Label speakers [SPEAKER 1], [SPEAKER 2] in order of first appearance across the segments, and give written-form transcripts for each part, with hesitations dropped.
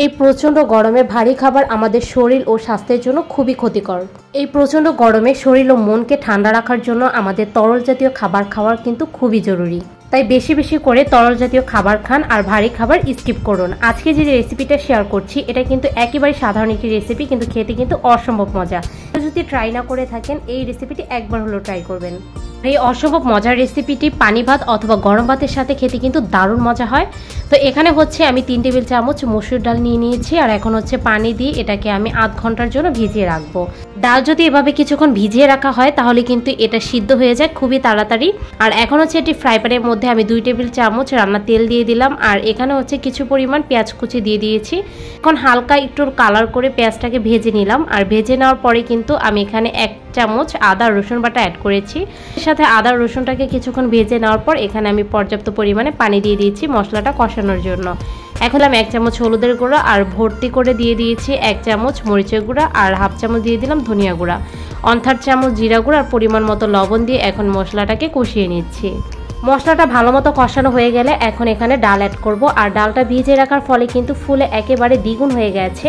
[SPEAKER 1] এই প্রচণ্ড গরমে ভারী খাবার আমাদের শরীর ও স্বাস্থ্যের জন্য খুবই ক্ষতিকর। এই প্রচণ্ড গরমে শরীর ও মনকে ঠান্ডা রাখার জন্য আমাদের তরল জাতীয় খাবার খাওয়ার কিন্তু খুবই জরুরি। তাই বেশি বেশি করে তরল জাতীয় খাবার খান আর ভারী খাবার স্কিপ করুন। আজকে যে রেসিপিটা শেয়ার করছি এটা কিন্তু একেবারে সাধারণ একটি রেসিপি, কিন্তু খেতে কিন্তু অসম্ভব মজা। যদি ট্রাই না করে থাকেন এই রেসিপিটি একবার হলেও ট্রাই করবেন। এই অসম্ভব মজার রেসিপিটি পানি ভাত অথবা গরম ভাতের সাথে খেতে কিন্তু দারুণ মজা হয়। তো এখানে হচ্ছে আমি 3 টেবিল চামচ মসুর ডাল নিয়ে নিয়েছি, আর এখন হচ্ছে পানি দিয়ে এটাকে আমি আধ ঘন্টার জন্য ভিজিয়ে রাখবো। ডাল যদি এভাবে কিছুক্ষণ ভিজিয়ে রাখা হয় তাহলে কিন্তু এটা সিদ্ধ হয়ে যায় খুবই তাড়াতাড়ি। আর এখন হচ্ছে এটি ফ্রাই প্যানের মধ্যে আমি 2 টেবিল চামচ রান্নার তেল দিয়ে দিলাম, আর এখানে হচ্ছে কিছু পরিমাণ পেঁয়াজ কুচি দিয়ে দিয়েছি। এখন হালকা একটু কালার করে পেঁয়াজটাকে ভেজে নিলাম, আর ভেজে নেওয়ার পরে কিন্তু আমি এখানে 1 চামচ আদা রসুন বাটা অ্যাড করেছি। এর সাথে আদা রসুনটাকে কিছুক্ষণ ভেজে নেওয়ার পর এখানে আমি পর্যাপ্ত পরিমাণে পানি দিয়ে দিয়েছি মশলাটা কষানোর জন্য। এখন আমি 1 চামচ হলুদের গুঁড়া আর ভর্তি করে দিয়ে দিয়েছি 1 চামচ মরিচের গুঁড়া, আর হাফ চামচ দিয়ে দিলাম ধনিয়া গুঁড়া, 1/3 চামচ জিরা গুঁড়া আর পরিমাণ মতো লবণ দিয়ে এখন মশলাটাকে কষিয়ে নিচ্ছি। মশলাটা ভালো মতো কষানো হয়ে গেলে এখন এখানে ডাল অ্যাড করব, আর ডালটা ভিজিয়ে রাখার ফলে কিন্তু ফুলে একেবারে দ্বিগুণ হয়ে গেছে।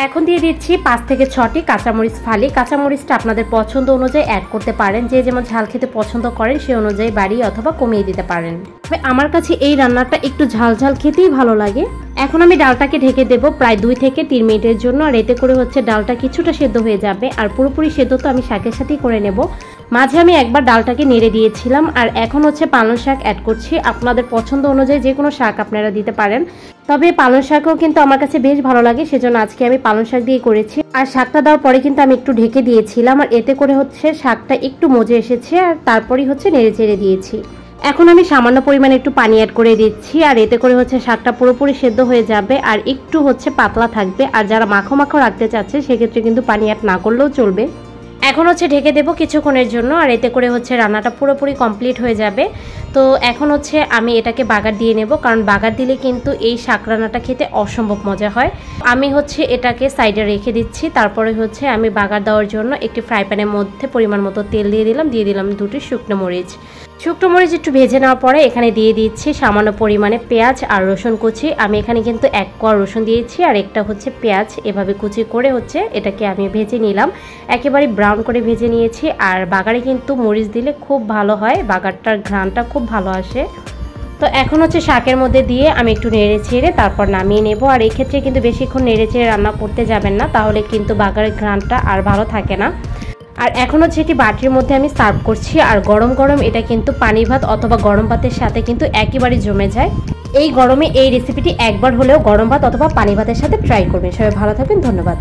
[SPEAKER 1] এখন দিয়ে দিচ্ছি 5 থেকে 6টি কাঁচামরিচ ফালি। কাঁচামরিচটা আপনাদের পছন্দ অনুযায়ী অ্যাড করতে পারেন, যে যেমন ঝাল খেতে পছন্দ করেন সেই অনুযায়ী বাড়িয়ে অথবা কমিয়ে দিতে পারেন। তবে আমার কাছে এই রান্নাটা একটু ঝাল ঝাল খেতেই ভালো লাগে। এখন আমি ডালটাকে ঢেকে দেব প্রায় 2 থেকে 3 মিনিটের জন্য, আর এতে করে হচ্ছে ডালটা কিছুটা সেদ্ধ হয়ে যাবে। আর পুরোপুরি সেদ্ধ তো আমি শাকের সাথেই করে নেব। মাঝে আমি একবার ডালটাকে নেড়ে দিয়েছিলাম, আর এখন হচ্ছে পালং শাক অ্যাড করছি। আপনাদের পছন্দ অনুযায়ী যে কোনো শাক আপনারা দিতে পারেন, তবে পালং শাকও কিন্তু আমার কাছে বেশ ভালো লাগে, সেজন্য আজকে আমি পালং শাক দিয়ে করেছি। আর শাকটা দেওয়ার পরে কিন্তু আমি একটু ঢেকে দিয়েছিলাম, আর এতে করে হচ্ছে শাকটা একটু মজে এসেছে, আর তারপরেই হচ্ছে নেড়ে চেড়ে দিয়েছি। এখন আমি সামান্য পরিমাণে একটু পানি অ্যাড করে দিচ্ছি, আর এতে করে হচ্ছে শাকটা পুরোপুরি সেদ্ধ হয়ে যাবে আর একটু হচ্ছে পাতলা থাকবে। আর যারা মাখো মাখো রাখতে চাচ্ছে সেক্ষেত্রে কিন্তু পানি অ্যাড না করলেও চলবে। এখন হচ্ছে ঢেকে দেবো কিছুক্ষণের জন্য, আর এতে করে হচ্ছে রান্নাটা পুরোপুরি কমপ্লিট হয়ে যাবে। তো এখন হচ্ছে আমি এটাকে বাগার দিয়ে নেব, কারণ বাগার দিলে কিন্তু এই শাক রান্নাটা খেতে অসম্ভব মজা হয়। আমি হচ্ছে এটাকে সাইডে রেখে দিচ্ছি। তারপরে হচ্ছে আমি বাগার দেওয়ার জন্য একটি ফ্রাই প্যানের মধ্যে পরিমাণ মতো তেল দিয়ে দিলাম 2টি শুকনো মরিচ। শুকনো মরিচ একটু ভেজে নেওয়ার পরে এখানে দিয়ে দিচ্ছি সামান্য পরিমাণে পেঁয়াজ আর রসুন কুচি। আমি এখানে কিন্তু 1 কোয়া রসুন দিয়েছি, আর একটা হচ্ছে পেঁয়াজ এভাবে কুচি করে হচ্ছে এটাকে আমি ভেজে নিলাম, একেবারে ব্রাউন করে ভেজে নিয়েছি। আর বাগারে কিন্তু মরিচ দিলে খুব ভালো হয়, বাগারটার ঘ্রাণটা খুব ভালো আসে। তো এখন হচ্ছে শাকের মধ্যে দিয়ে আমি একটু নেড়ে ছেড়ে তারপর নামিয়ে নেব। আর এই ক্ষেত্রে কিন্তু বেশিক্ষণ নেড়ে চেড়ে রান্না করতে যাবেন না, তাহলে কিন্তু বাগারের ঘ্রাণটা আর ভালো থাকে না। আর এখন হচ্ছে এটি বাটির মধ্যে আমি সার্ভ করছি, আর গরম গরম এটা কিন্তু পানি ভাত অথবা গরম ভাতের সাথে কিন্তু একেবারে জমে যায়। এই গরমে এই রেসিপিটি একবার হলেও গরম ভাত অথবা পানি ভাতের সাথে ট্রাই করবেন। সবাই ভালো থাকবেন, ধন্যবাদ।